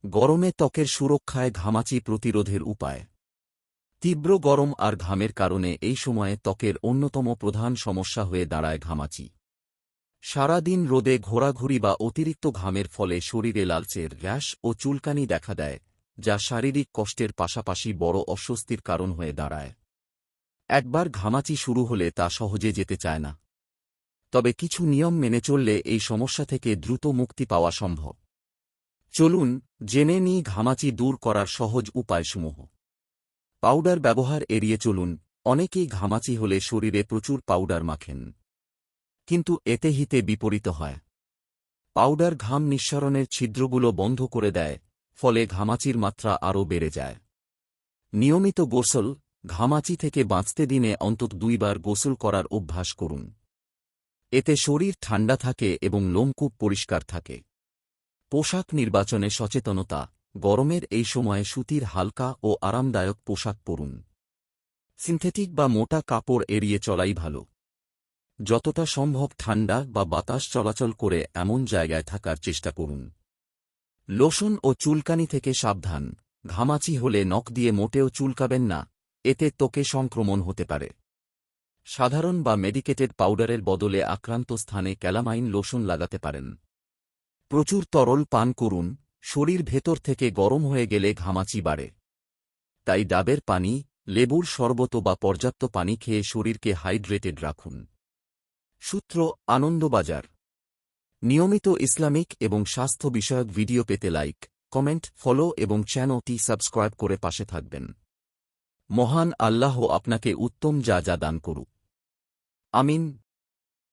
গরমে ত্বকের সুরক্ষায় ঘামাচি প্রতিরোধের উপায়। তীব্র গরম আর ঘামের কারণে এই সময়ে ত্বকের অন্যতম প্রধান সমস্যা হয়ে দাঁড়ায় ঘামাচি। সারা দিন রোদে ঘোরাঘুরি বা অতিরিক্ত ঘামের ফলে শরীরে লালচে র্যাশ ও চুলকানি দেখা দেয়, যা শারীরিক কষ্টের পাশাপাশি বড় অস্বস্তির কারণ হয়ে দাঁড়ায়। একবার ঘামাচি শুরু হলে তা সহজে যেতে চায় না। তবে কিছু নিয়ম মেনে চললে এই সমস্যা থেকে দ্রুত মুক্তি পাওয়া সম্ভব। চলুন জেনে নিই ঘামাচি দূর করার সহজ উপায়সমূহ। পাউডার ব্যবহার এড়িয়ে চলুন। অনেকেই ঘামাচি হলে শরীরে প্রচুর পাউডার মাখেন, কিন্তু এতে হিতে বিপরীত হয়। পাউডার ঘাম নিঃসরণের ছিদ্রগুলো বন্ধ করে দেয়, ফলে ঘামাচির মাত্রা আরও বেড়ে যায়। নিয়মিত গোসল। ঘামাচি থেকে বাঁচতে দিনে অন্তত 2 বার গোসল করার অভ্যাস করুন। এতে শরীর ঠান্ডা থাকে এবং লোমকূপ পরিষ্কার থাকে। পোশাক নির্বাচনে সচেতনতা। গরমের এই সময়ে সুতির হালকা ও আরামদায়ক পোশাক পরুন। সিনথেটিক বা মোটা কাপড় এড়িয়ে চলাই ভালো। যতটা সম্ভব ঠান্ডা বা বাতাস চলাচল করে এমন জায়গায় থাকার চেষ্টা করুন। লোশন ও চুলকানি থেকে সাবধান। ঘামাচি হলে নখ দিয়ে মোটেও চুলকাবেন না, এতে ত্বকে সংক্রমণ হতে পারে। সাধারণ বা মেডিকেটেড পাউডারের বদলে আক্রান্ত স্থানে ক্যালামাইন লোশন লাগাতে পারেন। প্রচুর তরল পান করুন। শরীর ভেতর থেকে গরম হয়ে গেলে ঘামাচি বাড়ে। তাই ডাবের পানি, লেবুর শরবত বা পর্যাপ্ত পানি খেয়ে শরীরকে হাইড্রেটেড রাখুন। সূত্র: আনন্দবাজার। নিয়মিত ইসলামিক এবং স্বাস্থ্য বিষয়ক ভিডিও পেতে লাইক, কমেন্ট, ফলো এবং চ্যানেলটি সাবস্ক্রাইব করে পাশে থাকবেন। মহান আল্লাহ আপনাকে উত্তম যা দান করুক। আমিন।